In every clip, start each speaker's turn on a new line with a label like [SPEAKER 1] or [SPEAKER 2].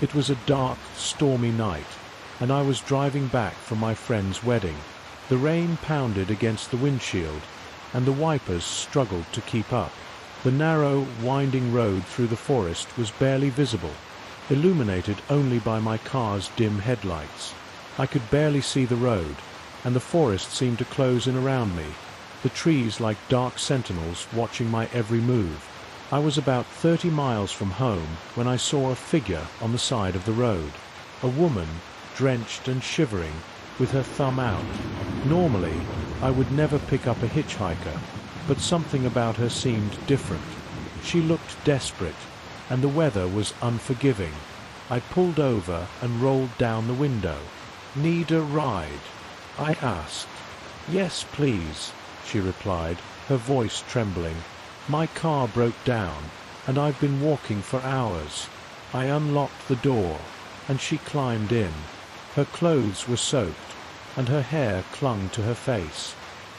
[SPEAKER 1] It was a dark, stormy night, and I was driving back from my friend's wedding. The rain pounded against the windshield, and the wipers struggled to keep up. The narrow, winding road through the forest was barely visible, illuminated only by my car's dim headlights. I could barely see the road, and the forest seemed to close in around me, the trees like dark sentinels watching my every move. I was about 30 miles from home when I saw a figure on the side of the road. A woman, drenched and shivering, with her thumb out. Normally, I would never pick up a hitchhiker, but something about her seemed different. She looked desperate, and the weather was unforgiving. I pulled over and rolled down the window. "Need a ride?" I asked. "Yes, please," she replied, her voice trembling. "My car broke down, and I've been walking for hours." I unlocked the door, and she climbed in. Her clothes were soaked, and her hair clung to her face.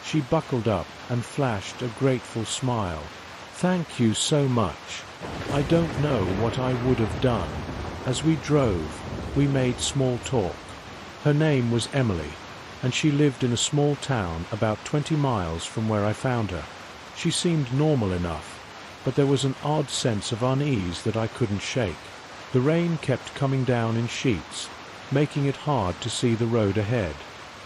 [SPEAKER 1] She buckled up and flashed a grateful smile. "Thank you so much. I don't know what I would have done." As we drove, we made small talk. Her name was Emily, and she lived in a small town about 20 miles from where I found her. She seemed normal enough, but there was an odd sense of unease that I couldn't shake. The rain kept coming down in sheets, making it hard to see the road ahead.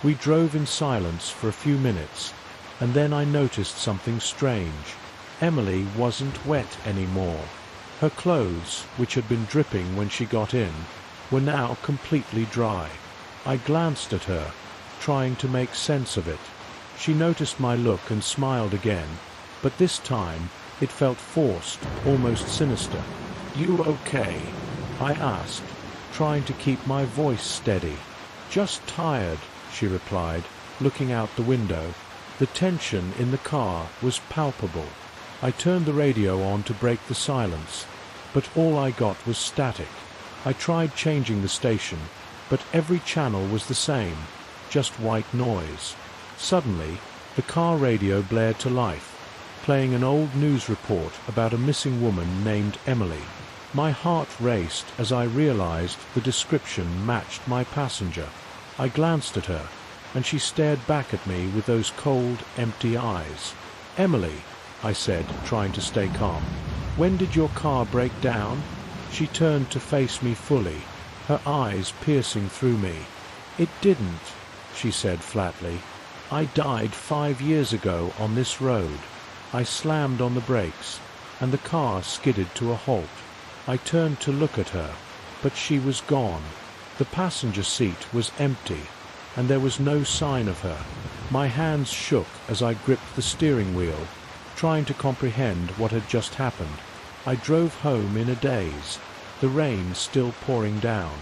[SPEAKER 1] We drove in silence for a few minutes, and then I noticed something strange. Emily wasn't wet anymore. Her clothes, which had been dripping when she got in, were now completely dry. I glanced at her, trying to make sense of it. She noticed my look and smiled again, but this time it felt forced, almost sinister. "You okay?" I asked, trying to keep my voice steady. "Just tired," she replied, looking out the window. The tension in the car was palpable. I turned the radio on to break the silence, but all I got was static. I tried changing the station, but every channel was the same, just white noise. Suddenly, the car radio blared to life, playing an old news report about a missing woman named Emily. My heart raced as I realized the description matched my passenger. I glanced at her, and she stared back at me with those cold, empty eyes. "Emily," I said, trying to stay calm, "when did your car break down?" She turned to face me fully, her eyes piercing through me. "It didn't," she said flatly. "I died 5 years ago on this road." I slammed on the brakes, and the car skidded to a halt. I turned to look at her, but she was gone. The passenger seat was empty, and there was no sign of her. My hands shook as I gripped the steering wheel, trying to comprehend what had just happened. I drove home in a daze, the rain still pouring down.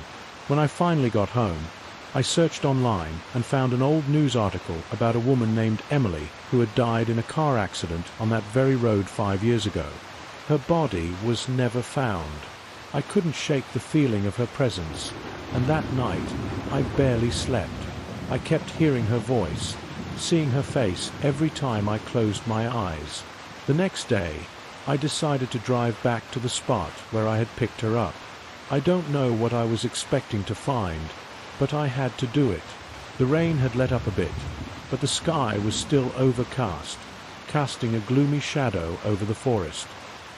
[SPEAKER 1] When I finally got home, I searched online and found an old news article about a woman named Emily who had died in a car accident on that very road 5 years ago. Her body was never found. I couldn't shake the feeling of her presence, and that night I barely slept. I kept hearing her voice, seeing her face every time I closed my eyes. The next day, I decided to drive back to the spot where I had picked her up. I don't know what I was expecting to find, but I had to do it. The rain had let up a bit, but the sky was still overcast, casting a gloomy shadow over the forest.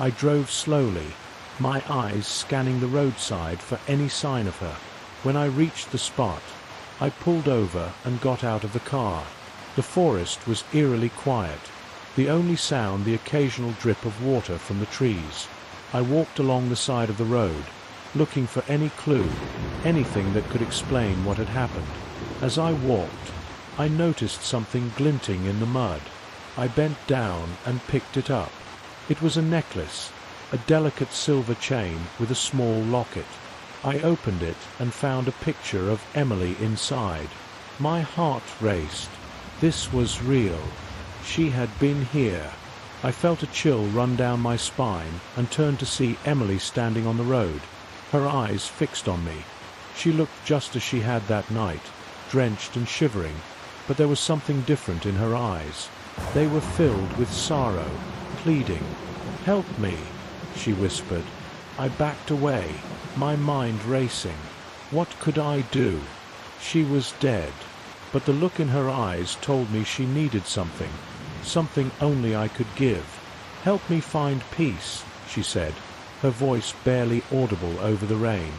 [SPEAKER 1] I drove slowly, my eyes scanning the roadside for any sign of her. When I reached the spot, I pulled over and got out of the car. The forest was eerily quiet, the only sound the occasional drip of water from the trees. I walked along the side of the road, looking for any clue, anything that could explain what had happened. As I walked, I noticed something glinting in the mud. I bent down and picked it up. It was a necklace, a delicate silver chain with a small locket. I opened it and found a picture of Emily inside. My heart raced. This was real. She had been here. I felt a chill run down my spine and turned to see Emily standing on the road, her eyes fixed on me. She looked just as she had that night, drenched and shivering, but there was something different in her eyes. They were filled with sorrow, pleading. "Help me," she whispered. I backed away, my mind racing. What could I do? She was dead, but the look in her eyes told me she needed something, something only I could give. "Help me find peace," she said, her voice barely audible over the rain.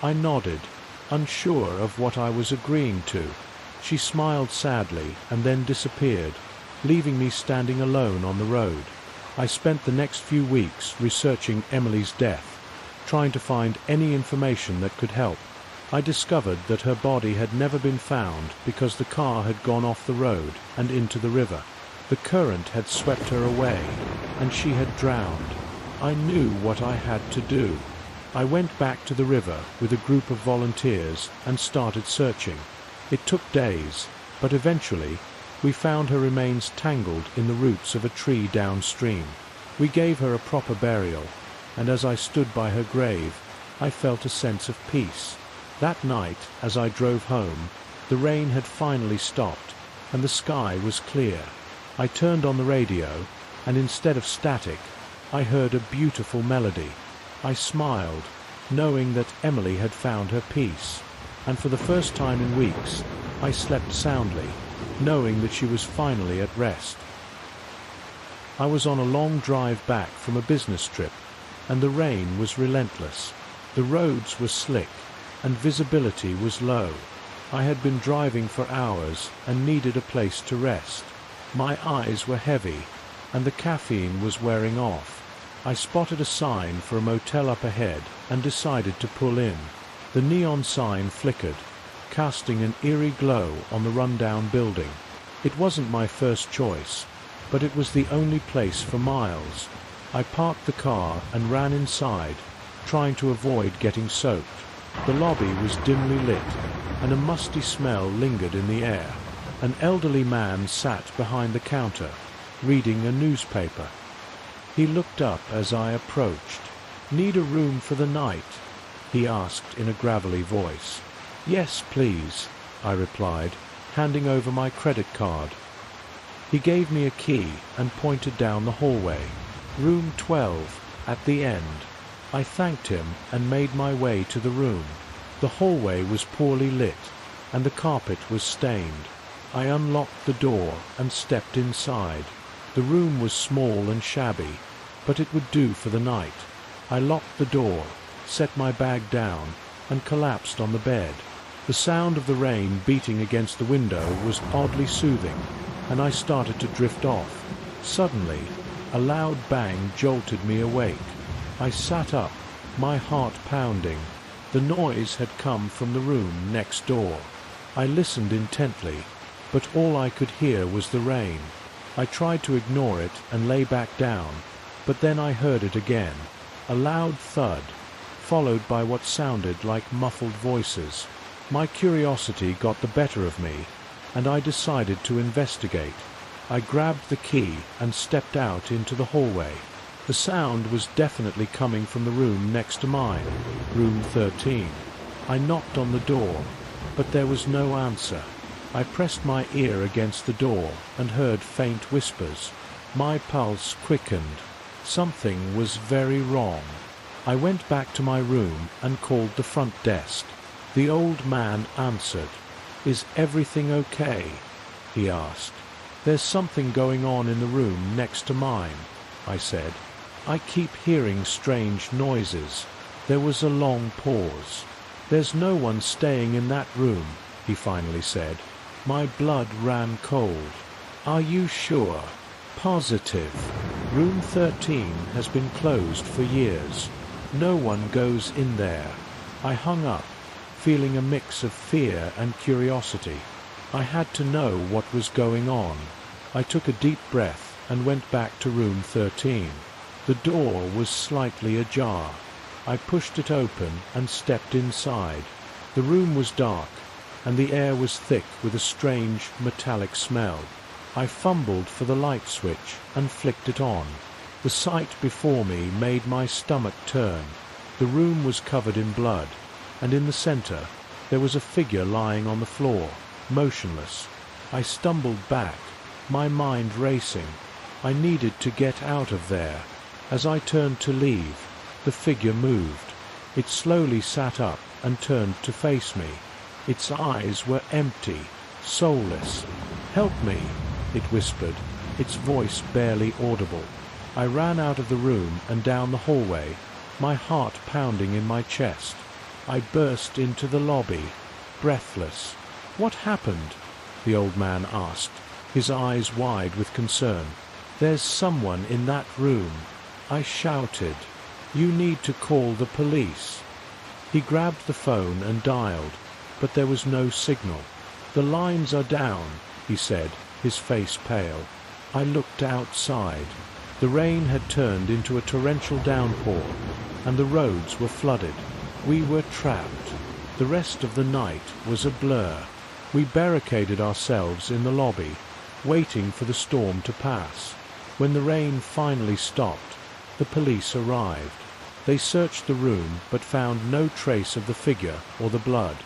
[SPEAKER 1] I nodded, unsure of what I was agreeing to. She smiled sadly and then disappeared, leaving me standing alone on the road. I spent the next few weeks researching Emily's death, trying to find any information that could help. I discovered that her body had never been found because the car had gone off the road and into the river. The current had swept her away, and she had drowned. I knew what I had to do. I went back to the river with a group of volunteers and started searching. It took days, but eventually we found her remains tangled in the roots of a tree downstream. We gave her a proper burial, and as I stood by her grave, I felt a sense of peace. That night, as I drove home, the rain had finally stopped, and the sky was clear. I turned on the radio, and instead of static, I heard a beautiful melody. I smiled, knowing that Emily had found her peace, and for the first time in weeks, I slept soundly, knowing that she was finally at rest. I was on a long drive back from a business trip, and the rain was relentless. The roads were slick, and visibility was low. I had been driving for hours and needed a place to rest. My eyes were heavy, and the caffeine was wearing off. I spotted a sign for a motel up ahead and decided to pull in. The neon sign flickered, casting an eerie glow on the rundown building. It wasn't my first choice, but it was the only place for miles. I parked the car and ran inside, trying to avoid getting soaked. The lobby was dimly lit, and a musty smell lingered in the air. An elderly man sat behind the counter, reading a newspaper. He looked up as I approached. "Need a room for the night?" he asked in a gravelly voice. "Yes, please," I replied, handing over my credit card. He gave me a key and pointed down the hallway. "Room 12, at the end." I thanked him and made my way to the room. The hallway was poorly lit, and the carpet was stained. I unlocked the door and stepped inside. The room was small and shabby, but it would do for the night. I locked the door, set my bag down, and collapsed on the bed. The sound of the rain beating against the window was oddly soothing, and I started to drift off. Suddenly, a loud bang jolted me awake. I sat up, my heart pounding. The noise had come from the room next door. I listened intently, but all I could hear was the rain. I tried to ignore it and lay back down, but then I heard it again. A loud thud, followed by what sounded like muffled voices. My curiosity got the better of me, and I decided to investigate. I grabbed the key and stepped out into the hallway. The sound was definitely coming from the room next to mine, room 13. I knocked on the door, but there was no answer. I pressed my ear against the door and heard faint whispers. My pulse quickened. Something was very wrong. I went back to my room and called the front desk. The old man answered. "Is everything okay?" he asked. "There's something going on in the room next to mine," I said. "I keep hearing strange noises." There was a long pause. "There's no one staying in that room," he finally said. My blood ran cold. "Are you sure?" "Positive. Room 13 has been closed for years. No one goes in there." I hung up, feeling a mix of fear and curiosity. I had to know what was going on. I took a deep breath and went back to room 13. The door was slightly ajar. I pushed it open and stepped inside. The room was dark, and the air was thick with a strange metallic smell. I fumbled for the light switch and flicked it on. The sight before me made my stomach turn. The room was covered in blood, and in the center there was a figure lying on the floor, motionless. I stumbled back, my mind racing. I needed to get out of there. As I turned to leave, the figure moved. It slowly sat up and turned to face me. Its eyes were empty, soulless. "Help me," it whispered, its voice barely audible. I ran out of the room and down the hallway, my heart pounding in my chest. I burst into the lobby, breathless. "What happened?" the old man asked, his eyes wide with concern. "There's someone in that room," I shouted. "You need to call the police." He grabbed the phone and dialed, but there was no signal. "The lines are down," he said, his face pale. I looked outside. The rain had turned into a torrential downpour, and the roads were flooded. We were trapped. The rest of the night was a blur. We barricaded ourselves in the lobby, waiting for the storm to pass. When the rain finally stopped, the police arrived. They searched the room but found no trace of the figure or the blood.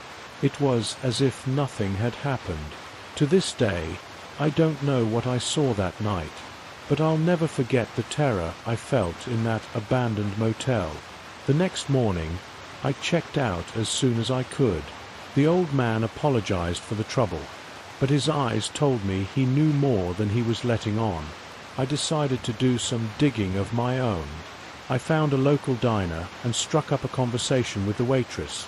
[SPEAKER 1] It was as if nothing had happened. To this day, I don't know what I saw that night, but I'll never forget the terror I felt in that abandoned motel. The next morning, I checked out as soon as I could. The old man apologized for the trouble, but his eyes told me he knew more than he was letting on. I decided to do some digging of my own. I found a local diner and struck up a conversation with the waitress,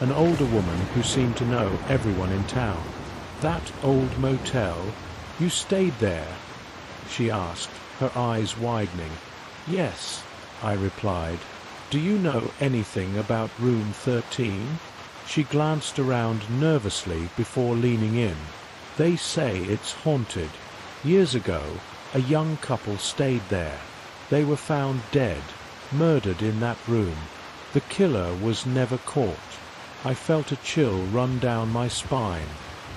[SPEAKER 1] an older woman who seemed to know everyone in town. "That old motel? You stayed there?" she asked, her eyes widening. "Yes," I replied. "Do you know anything about room 13? She glanced around nervously before leaning in. "They say it's haunted. Years ago, a young couple stayed there. They were found dead, murdered in that room. The killer was never caught." I felt a chill run down my spine.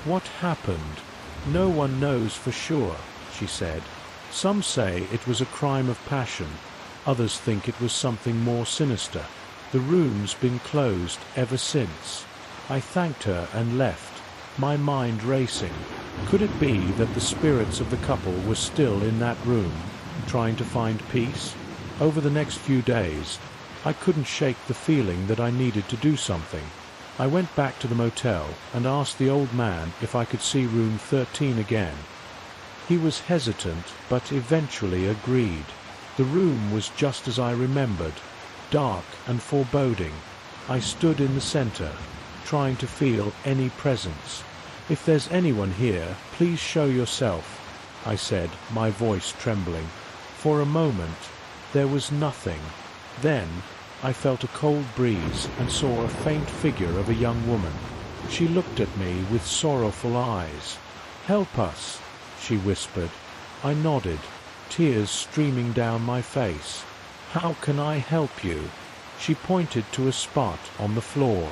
[SPEAKER 1] "What happened?" "No one knows for sure," she said. "Some say it was a crime of passion. Others think it was something more sinister. The room's been closed ever since." I thanked her and left, my mind racing. Could it be that the spirits of the couple were still in that room, trying to find peace? Over the next few days, I couldn't shake the feeling that I needed to do something. I went back to the motel and asked the old man if I could see room 13 again. He was hesitant, but eventually agreed. The room was just as I remembered, dark and foreboding. I stood in the center, trying to feel any presence. "If there's anyone here, please show yourself," I said, my voice trembling. For a moment, there was nothing. Then, I felt a cold breeze and saw a faint figure of a young woman. She looked at me with sorrowful eyes. "Help us," she whispered. I nodded, tears streaming down my face. "How can I help you?" She pointed to a spot on the floor.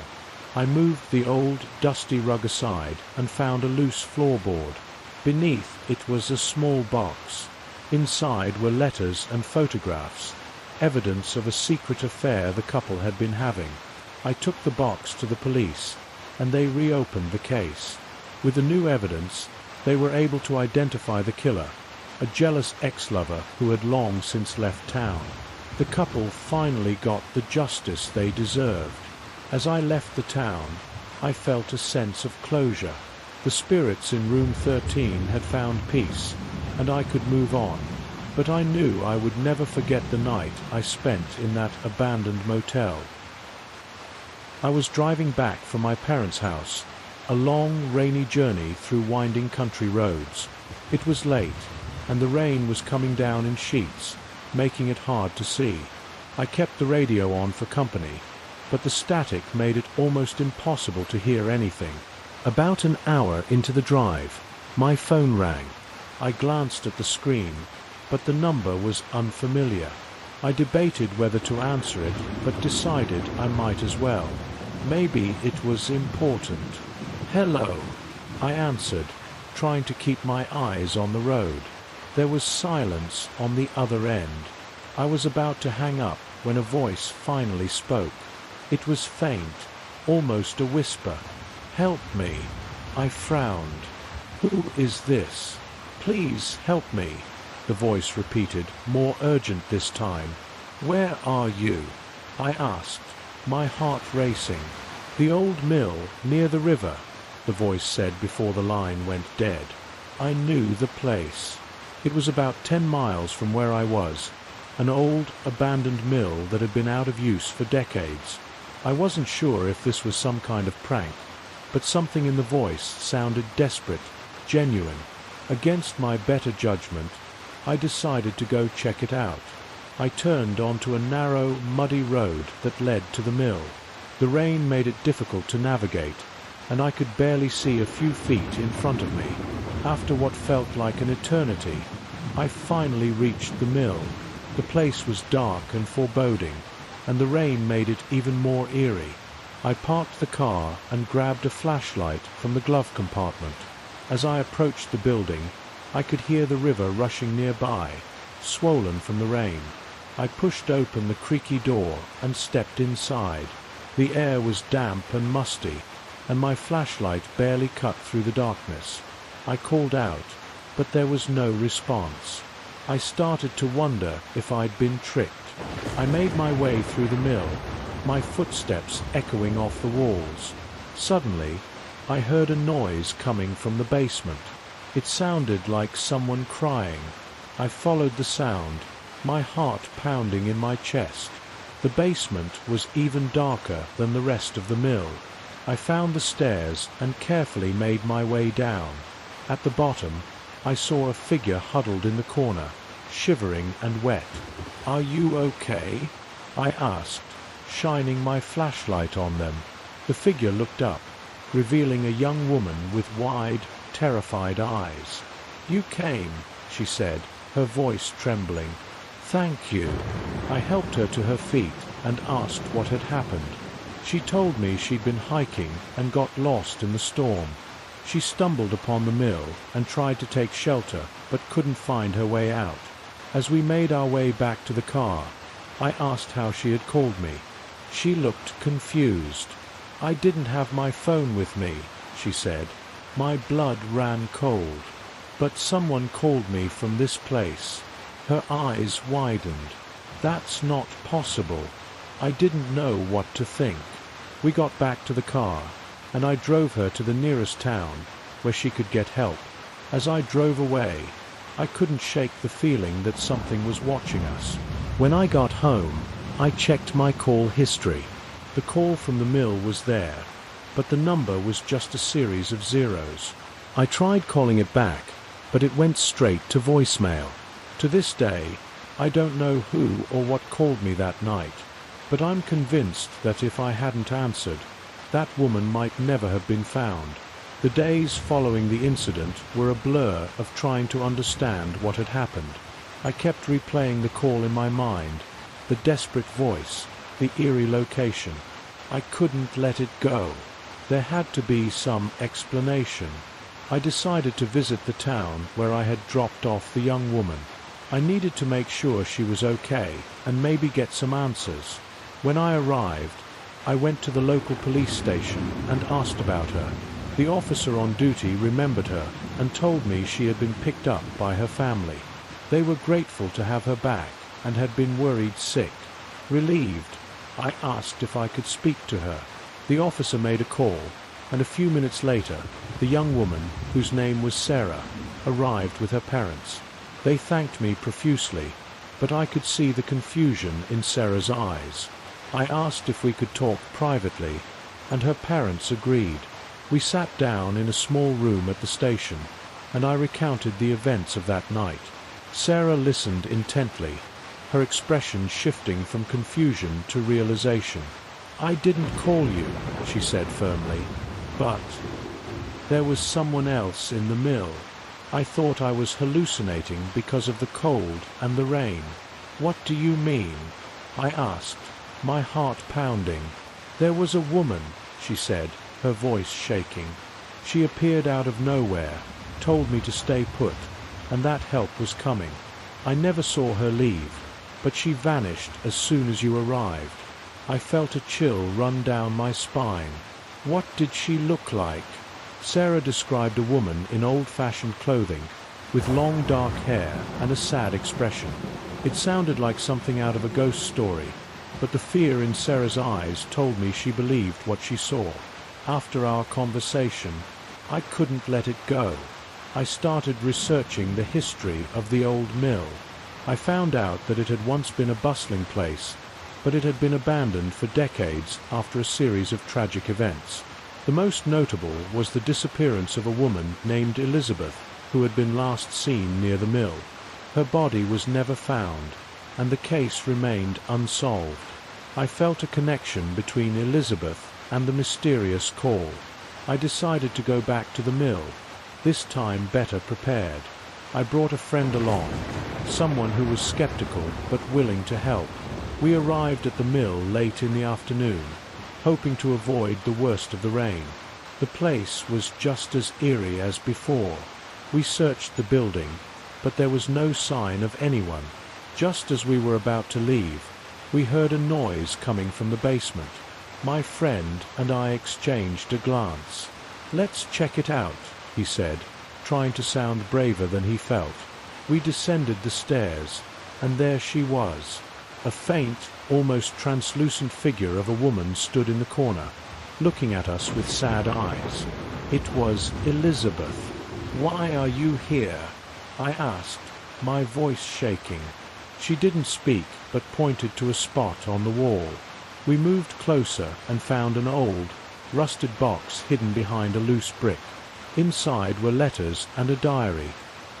[SPEAKER 1] I moved the old, dusty rug aside and found a loose floorboard. Beneath it was a small box. Inside were letters and photographs, evidence of a secret affair the couple had been having. I took the box to the police, and they reopened the case. With the new evidence, they were able to identify the killer, a jealous ex-lover who had long since left town. The couple finally got the justice they deserved. As I left the town, I felt a sense of closure. The spirits in room 13 had found peace, and I could move on. But I knew I would never forget the night I spent in that abandoned motel. I was driving back from my parents' house, a long, rainy journey through winding country roads. It was late, and the rain was coming down in sheets, making it hard to see. I kept the radio on for company, but the static made it almost impossible to hear anything. About an hour into the drive, my phone rang. I glanced at the screen, but the number was unfamiliar. I debated whether to answer it, but decided I might as well. Maybe it was important. "Hello," I answered, trying to keep my eyes on the road. There was silence on the other end. I was about to hang up when a voice finally spoke. It was faint, almost a whisper. "Help me." I frowned. "Who is this?" "Please help me," the voice repeated, more urgent this time. "Where are you?" I asked. my heart racing. "The old mill, near the river," the voice said before the line went dead. I knew the place. It was about 10 miles from where I was, an old, abandoned mill that had been out of use for decades. I wasn't sure if this was some kind of prank, but something in the voice sounded desperate, genuine. Against my better judgment, I decided to go check it out. I turned onto a narrow, muddy road that led to the mill. The rain made it difficult to navigate, and I could barely see a few feet in front of me. After what felt like an eternity, I finally reached the mill. The place was dark and foreboding, and the rain made it even more eerie. I parked the car and grabbed a flashlight from the glove compartment. As I approached the building, I could hear the river rushing nearby, swollen from the rain. I pushed open the creaky door and stepped inside. The air was damp and musty, and my flashlight barely cut through the darkness. I called out, but there was no response. I started to wonder if I'd been tricked. I made my way through the mill, my footsteps echoing off the walls. Suddenly, I heard a noise coming from the basement. It sounded like someone crying. I followed the sound, my heart pounding in my chest. The basement was even darker than the rest of the mill. I found the stairs and carefully made my way down. At the bottom, I saw a figure huddled in the corner, shivering and wet. "Are you okay?" I asked, shining my flashlight on them. The figure looked up, revealing a young woman with wide, terrified eyes. "You came," she said, her voice trembling. "Thank you." I helped her to her feet and asked what had happened. She told me she'd been hiking and got lost in the storm. She stumbled upon the mill and tried to take shelter, but couldn't find her way out. As we made our way back to the car, I asked how she had called me. She looked confused. "I didn't have my phone with me," she said. "My blood ran cold. But someone called me from this place." Her eyes widened. "That's not possible." I didn't know what to think. We got back to the car, and I drove her to the nearest town, where she could get help. As I drove away, I couldn't shake the feeling that something was watching us. When I got home, I checked my call history. The call from the mill was there, but the number was just a series of zeros. I tried calling it back, but it went straight to voicemail. To this day, I don't know who or what called me that night, but I'm convinced that if I hadn't answered, that woman might never have been found. The days following the incident were a blur of trying to understand what had happened. I kept replaying the call in my mind, the desperate voice, the eerie location. I couldn't let it go. There had to be some explanation. I decided to visit the town where I had dropped off the young woman. I needed to make sure she was okay and maybe get some answers. When I arrived, I went to the local police station and asked about her. The officer on duty remembered her and told me she had been picked up by her family. They were grateful to have her back and had been worried sick. Relieved, I asked if I could speak to her. The officer made a call, and a few minutes later, the young woman, whose name was Sarah, arrived with her parents. They thanked me profusely, but I could see the confusion in Sarah's eyes. I asked if we could talk privately, and her parents agreed. We sat down in a small room at the station, and I recounted the events of that night. Sarah listened intently, her expression shifting from confusion to realization. "I didn't call you," she said firmly, "but there was someone else in the mill. I thought I was hallucinating because of the cold and the rain." "What do you mean?" I asked, my heart pounding. "There was a woman," she said, her voice shaking. "She appeared out of nowhere, told me to stay put, and that help was coming. I never saw her leave, but she vanished as soon as you arrived." I felt a chill run down my spine. What did she look like? Sarah described a woman in old-fashioned clothing, with long dark hair and a sad expression. It sounded like something out of a ghost story, but the fear in Sarah's eyes told me she believed what she saw. After our conversation, I couldn't let it go. I started researching the history of the old mill. I found out that it had once been a bustling place, but it had been abandoned for decades after a series of tragic events. The most notable was the disappearance of a woman named Elizabeth, who had been last seen near the mill. Her body was never found, and the case remained unsolved. I felt a connection between Elizabeth and the mysterious call. I decided to go back to the mill, this time better prepared. I brought a friend along, someone who was skeptical but willing to help. We arrived at the mill late in the afternoon, hoping to avoid the worst of the rain. The place was just as eerie as before. We searched the building, but there was no sign of anyone. Just as we were about to leave, we heard a noise coming from the basement. My friend and I exchanged a glance. "Let's check it out," he said, trying to sound braver than he felt. We descended the stairs, and there she was. A faint, almost translucent figure of a woman stood in the corner, looking at us with sad eyes. It was Elizabeth. "Why are you here?" I asked, my voice shaking. She didn't speak, but pointed to a spot on the wall. We moved closer and found an old, rusted box hidden behind a loose brick. Inside were letters and a diary,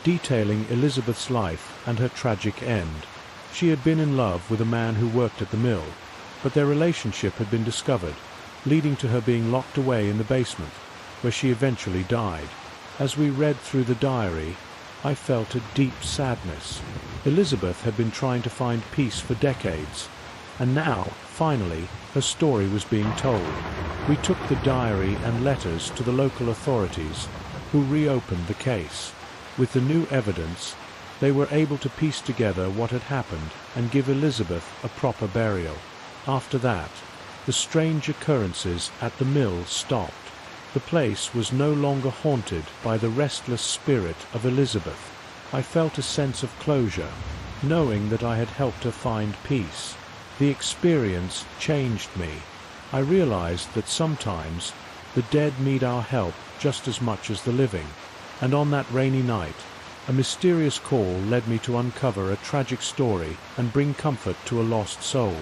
[SPEAKER 1] detailing Elizabeth's life and her tragic end. She had been in love with a man who worked at the mill, but their relationship had been discovered, leading to her being locked away in the basement, where she eventually died. As we read through the diary, I felt a deep sadness. Elizabeth had been trying to find peace for decades, and now, finally, her story was being told. We took the diary and letters to the local authorities, who reopened the case. With the new evidence, they were able to piece together what had happened and give Elizabeth a proper burial. After that, the strange occurrences at the mill stopped. The place was no longer haunted by the restless spirit of Elizabeth. I felt a sense of closure, knowing that I had helped her find peace. The experience changed me. I realized that sometimes the dead need our help just as much as the living. And on that rainy night, a mysterious call led me to uncover a tragic story and bring comfort to a lost soul.